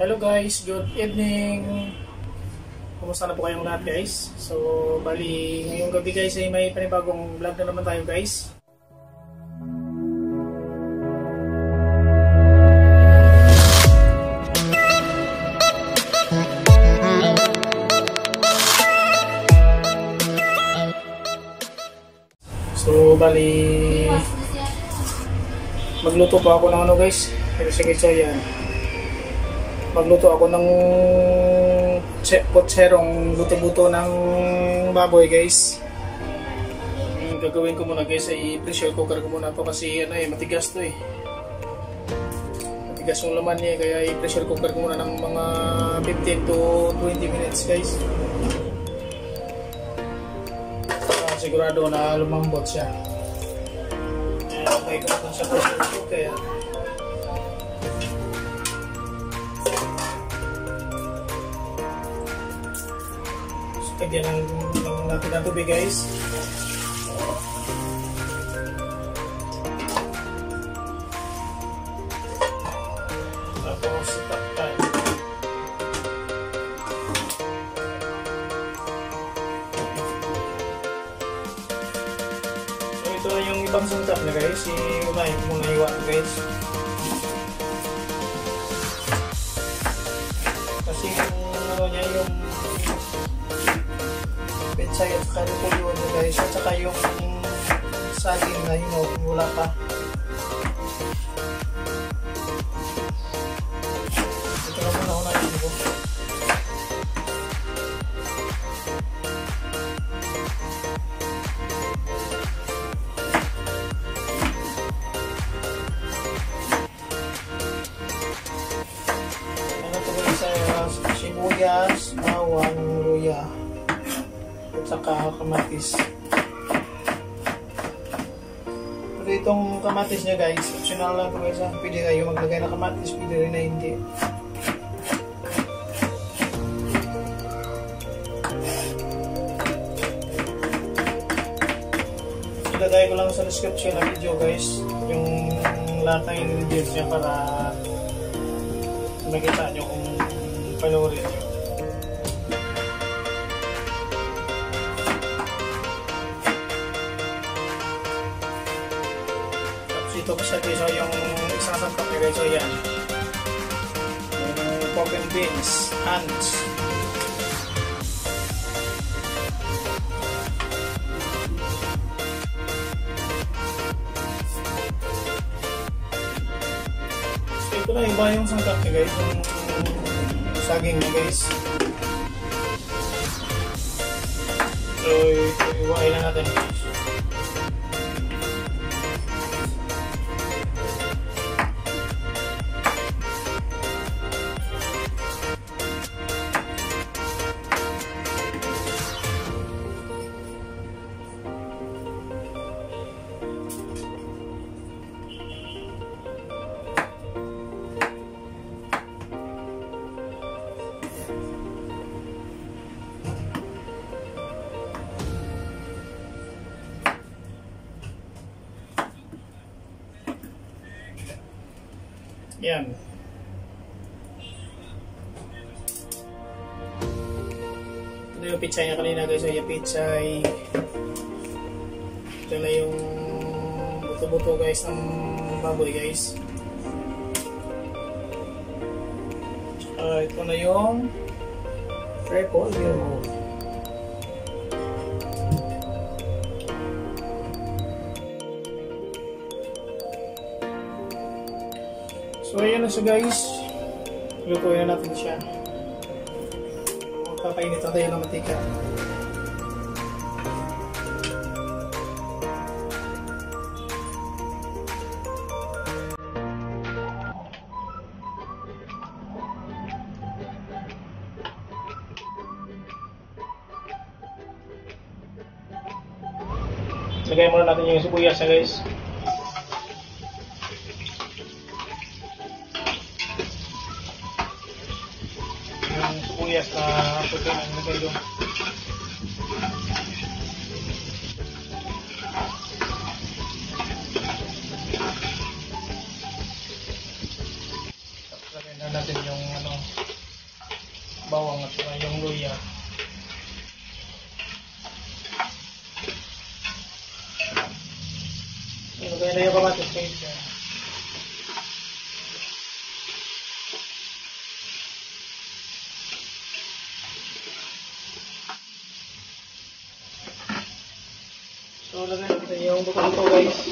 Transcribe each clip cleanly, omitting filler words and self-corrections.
Hello guys, good evening. Kumusta na po kayong lahat guys? So, bali ngayong gabi guys ay may panibagong vlog na naman tayo guys. So, bali magluto pa ako ng ano guys. Sige, yan. Magluto ako ng potserong luto-buto ng baboy guys. Yung gagawin ko muna guys ay pressure cooker ko muna to kasi ano matigas to matigas yung laman niya kaya i-pressure cooker ko muna ng mga 15 to 20 minutes guys. Sigurado na lumambot siya. Okay ko sa pressure cooker. Lagyan natin ng tubig guys. Tapos itakpan. So ito yung ibang sangkap na guys. Unahin ko muna iwan guys. Kasi yung ano niya yung pechay at saka yung puliwan nyo guys at saka yung saging na hinog wala pa. Ito na muna unahin ko. Ano ito guys ay sibuyas, bawang, luya at saka kamatis. Pero itong kamatis niya guys, optional lang ito guys ha. Pwede kayo maglagay na kamatis, pwede rin na hindi. Ilagay ko lang sa description ng video guys yung lahat ng ingredients niya para makita nyo kung panoorin nyo. Ito pa siya guys, so yung isang sangkap niya guys, so yan yung pork and beans, hands. So ito na iba yung sangkap niya guys, yung saging niya guys. So iwain na natin guys. Yan. Ito yung pichay niya kanina guys. So yung pichay. Ito na yung buto-buto guys ng baboy guys. Ito na yung repolyo. So ayan na siya guys, lutuin na natin siya. Magpapainit na tayo ng mantika. Lagay muna natin yung sibuyas na guys. Sibuyas na puti na nilagay doon. Lagyan na natin yung ano, Okay siya. So, lagyan natin yung bukong ito guys.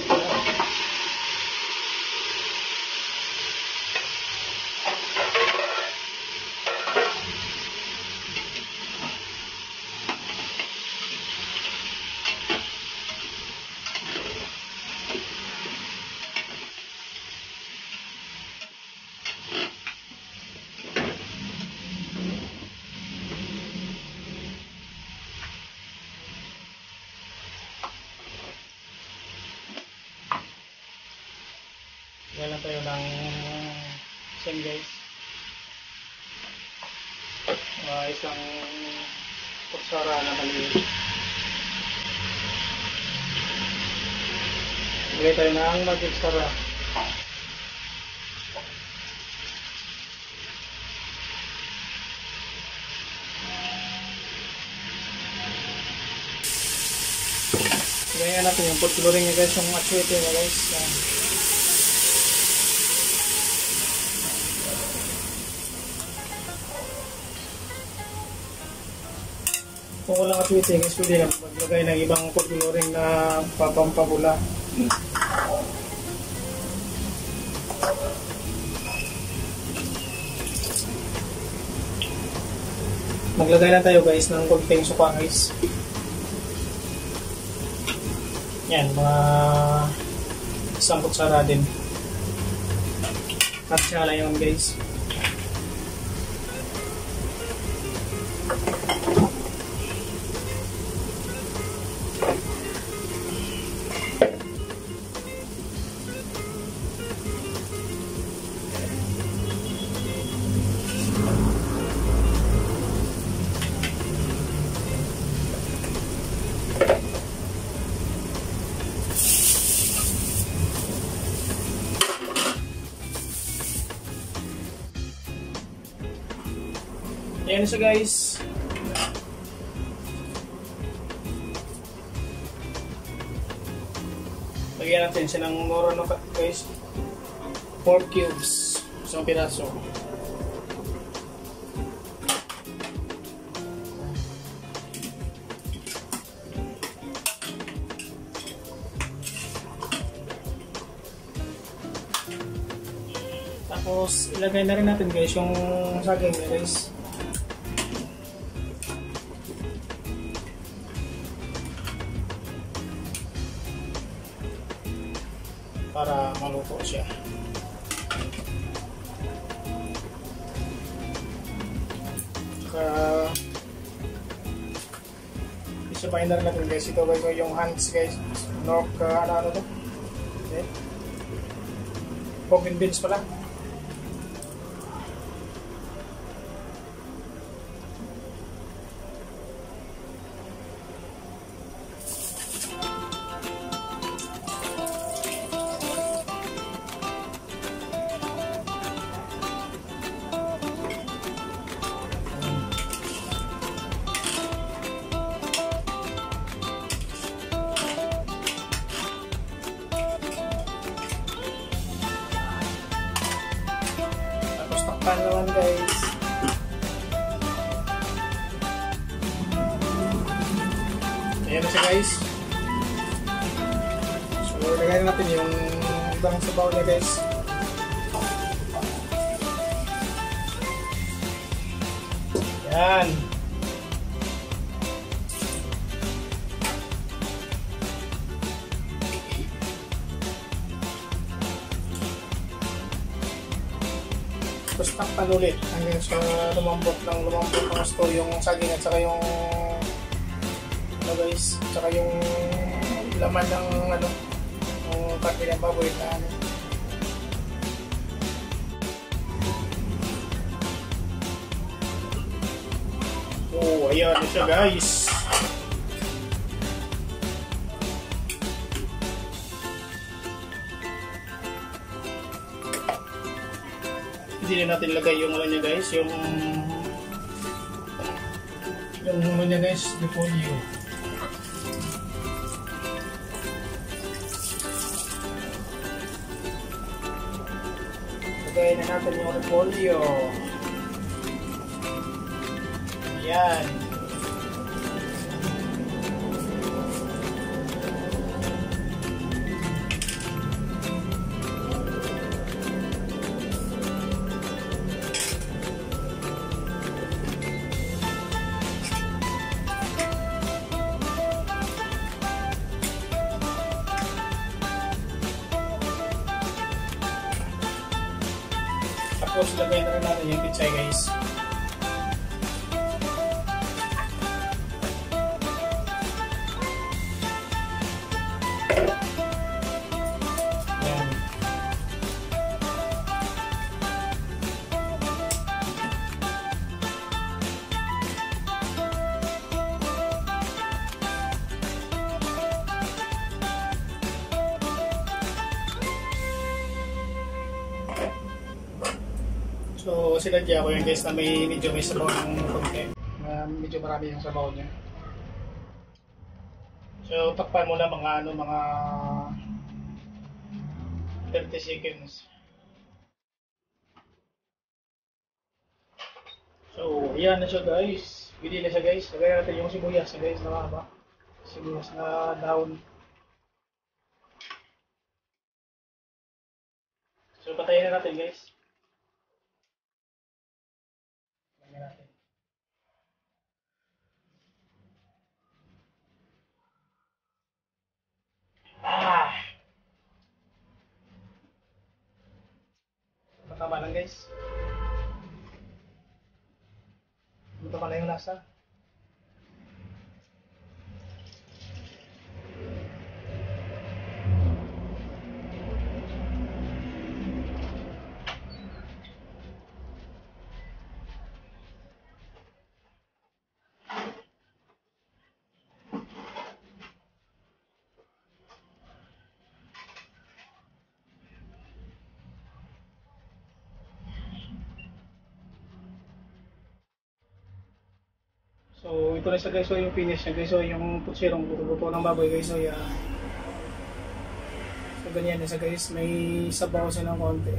Lagyan lang tayo ng same guys. Isang kutsara na maliit. Lagyan tayo ng mag-extra. Lagyan natin yung food coloring niya guys, yung atswete niya guys. Kung walang atswete guys, pwede na maglagay ng ibang food coloring na papampabula. Maglagay lang tayo guys ng konting suka guys. Yan, mga isang kutsara din. Katsya lang yun guys. Ayan siya guys. Lagyan natin siya ng more ano guys. 4 cubes. Isang piraso. Tapos ilagay na rin natin guys yung saging guys. Para maluto siya. Isabahin na rin natin guys. Ito guys yung hands guys. Nork, ano to? Okay. Pork and beans pala. Takpan naman guys. Ayan na siya guys. So lagyan natin yung ibang sabaw niya guys. Ayan. Tapos takpan ulit hanggang sa lumambot ng gusto yung saging at saka yung ano guys, at saka yung laman ng ano, yung karne ng baboy na ano. Oh, ayan na siya guys. Hindi na natin lagay yung ano niya guys, yung ano niya guys, repolyo. Lagay na natin yung repolyo. Ayan. Tapos lagay na rin natin yung pichay guys. Ayan. So, sinadya ko yun guys na medyo may sabaw ng konti. Medyo marami yung sabaw niya. So, takpan mo na mga mga 30 seconds. So, ayan na siya guys. Pwede na siya guys. Lagay natin yung sibuyas guys na mahaba. Sibuyas na dahon. So, patayin na natin guys. Natin. Matama lang guys. Matama na yung lasa. So ito na siya guys, so yung finish niya guys, so yung putsirong buto-buto ng baboy guys, so so ganyan na siya guys, may sabaw siya ng konti.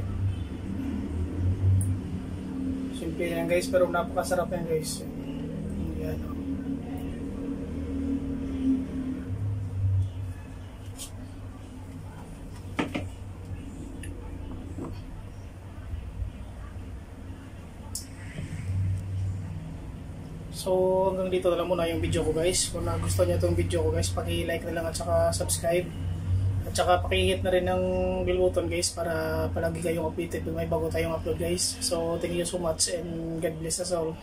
Simple yan guys, pero napakasarap yan guys. Yan o. So hanggang dito na lang muna yung video ko guys. Kung nagustuhan nyo itong video ko guys, paki-like na lang at saka subscribe. At saka paki-hit na rin ng bell button guys para palagi kayong updated pag may bago tayong upload guys. So thank you so much and God bless us all.